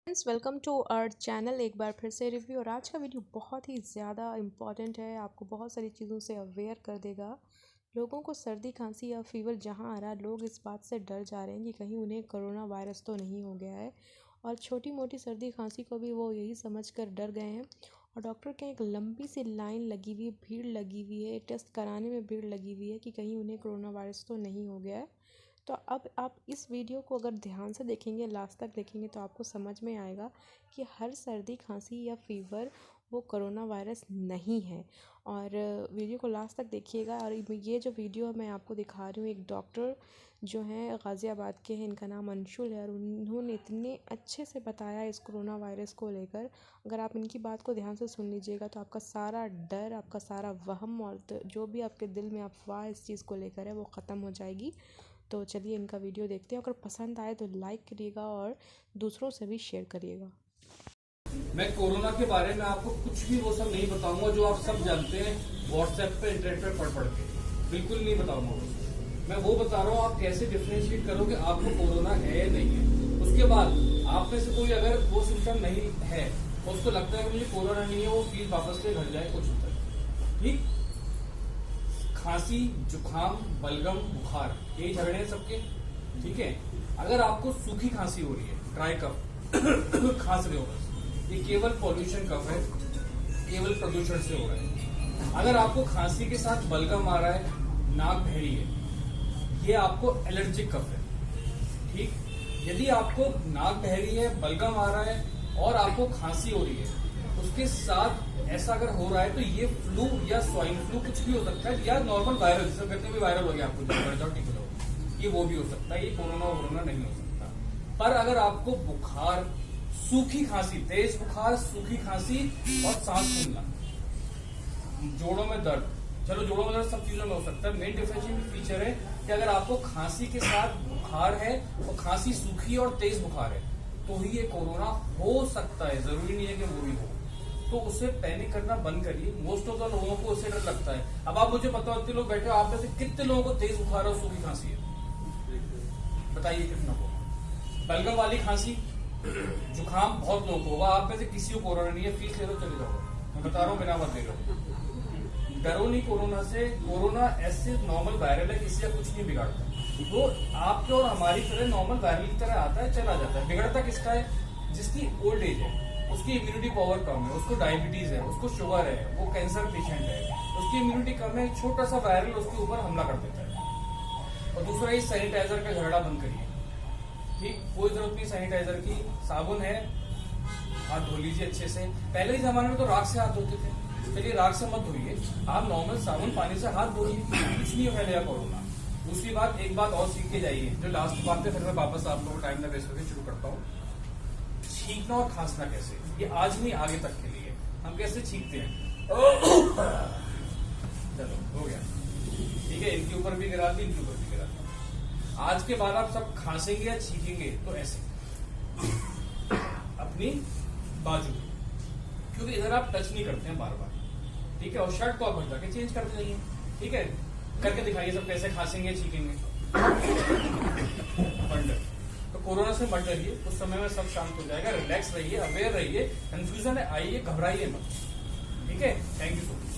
Friends welcome to our channel. एक बार फिर से रिव्यू। और आज का वीडियो बहुत ही ज़्यादा इम्पॉर्टेंट है, आपको बहुत सारी चीज़ों से अवेयर कर देगा। लोगों को सर्दी खांसी या फीवर जहां आ रहा है, लोग इस बात से डर जा रहे हैं कि कहीं उन्हें कोरोना वायरस तो नहीं हो गया है, और छोटी मोटी सर्दी खांसी को भी वो यही समझकर डर गए हैं। और डॉक्टर के एक लंबी सी लाइन लगी हुई, भीड़ लगी हुई है, टेस्ट कराने में भीड़ लगी हुई है कि कहीं उन्हें कोरोना वायरस तो नहीं हो गया है। तो अब आप इस वीडियो को अगर ध्यान से देखेंगे, लास्ट तक देखेंगे, तो आपको समझ में आएगा कि हर सर्दी खांसी या फीवर वो कोरोना वायरस नहीं है। और वीडियो को लास्ट तक देखिएगा। और ये जो वीडियो मैं आपको दिखा रही हूँ, एक डॉक्टर जो हैं गाज़ियाबाद के हैं, इनका नाम अंशुल है, और उन्होंने इतने अच्छे से बताया इस कोरोना वायरस को लेकर। अगर आप इनकी बात को ध्यान से सुन लीजिएगा तो आपका सारा डर, आपका सारा वहम और जो भी आपके दिल में अफवाह इस चीज़ को लेकर है वो ख़त्म हो जाएगी। तो चलिए इनका वीडियो देखते हैं। अगर पसंद आए तो लाइक करिएगा और दूसरों से भी शेयर करिएगा। मैं कोरोना के बारे में आपको कुछ भी वो सब नहीं बताऊंगा जो आप सब जानते हैं व्हाट्सएप पे, इंटरनेट पे पढ़ के। बिल्कुल नहीं बताऊंगा वो। मैं वो बता रहा हूँ आप कैसे डिफरेंशिएट करोगे आपको कोरोना है या नहीं है। उसके बाद आप में से कोई अगर वो सिम्टम नहीं है, उसको लगता है कि मुझे कोरोना नहीं है, वो प्लीज वापस से घर जाए, कुछ होता है। ठीक, खांसी, जुकाम, बलगम, बुखार, ये झगड़े हैं सबके। ठीक है, अगर आपको सूखी खांसी हो रही है, ड्राई कफ खांस रहे हो बस, ये केवल पॉल्यूशन कफ है, केवल प्रदूषण से हो रहा है। अगर आपको खांसी के साथ बलगम आ रहा है, नाक बहरी है, ये आपको एलर्जिक कफ है। ठीक, यदि आपको नाक बहरी है, बलगम आ रहा है और आपको खांसी हो रही है, उसके साथ ऐसा अगर हो रहा है तो ये फ्लू या स्वाइन फ्लू कुछ भी हो सकता है, या नॉर्मल वायरल, जिसे कहते हैं वायरल हो गया आपको, ठीक हो, ये वो भी हो सकता है। ये कोरोना नहीं हो सकता। पर अगर आपको बुखार, सूखी खांसी, तेज बुखार, सूखी खांसी और सांस फूलना, जोड़ों में दर्द, चलो जोड़ों में दर्द सब चीजों में हो सकता है। मेन डिफरेंशिएटिंग फीचर है कि अगर आपको खांसी के साथ बुखार है और खांसी सूखी और तेज बुखार है, तो ही ये कोरोना हो सकता है, जरूरी नहीं है कि वो भी हो। तो उससे पैनिक करना बंद करिए। मोस्ट ऑफ द लोगों को उससे डर लगता है। अब आप मुझे बताओ, इतने लोग बैठे हो, आप में से कितने लोगों को तेज बुखार और सूखी खांसी है? बताइए कितना को। बलगम वाली खांसी, जुकाम बहुत लोगों को होगा, आप में से किसी को कोरोना नहीं है, फीस ले लो, चले जाओ। मैं बता रहा हूँ, बिना मत ले लो। डरो नहीं कोरोना से। कोरोना ऐसे नॉर्मल वायरल है, किसी का कुछ नहीं बिगाड़ता। वो आपके और हमारी तरह नॉर्मल वायरल की तरह आता है, चला जाता है। बिगड़ता किसका है? जिसकी ओल्ड एज है, उसकी इम्यूनिटी पावर कम है, उसको डायबिटीज है, उसको शुगर है, वो कैंसर पेशेंट है, उसकी इम्यूनिटी कम है, छोटा सा वायरल उसके ऊपर हमला कर देता है। और दूसरा, ये सैनिटाइजर का झगड़ा बंद करिए। ठीक, कोई जरूरत नहीं सैनिटाइजर की, साबुन है, हाथ धो लीजिए अच्छे से। पहले के जमाने में तो राख से हाथ धोते थे, चलिए राख से मत धोइए, आप नॉर्मल साबुन पानी से हाथ धोइए, कुछ नहीं फैलेगा कोरोना। दूसरी बात, एक बात और सीख के जाइए, जो लास्ट बात है, फिर मैं वापस आप लोगों को टाइम ना वेस्ट करके शुरू करता हूँ। छींकना और खांसना कैसे, ये आज नहीं आगे तक के लिए। हम कैसे छींकते हैं? चलो हो गया, ठीक है, इनके ऊपर भी गिरा दी, इनके ऊपर भी गिरा दी। आज के बाद आप सब खांसेंगे या छींकेंगे तो ऐसे अपनी बाजू, क्योंकि इधर आप टच नहीं करते हैं बार बार। ठीक है, और शर्ट को आप भर जाके चेंज करते जाइए। ठीक है, करके दिखाइए सब कैसे खांसेंगे छींकेंगे। तो कोरोना से मत डरिए, उस समय में सब शांत हो जाएगा। रिलैक्स रहिए, अवेयर रहिए, कंफ्यूजन आइए, घबराइए मत। ठीक है, थैंक यू सो मच।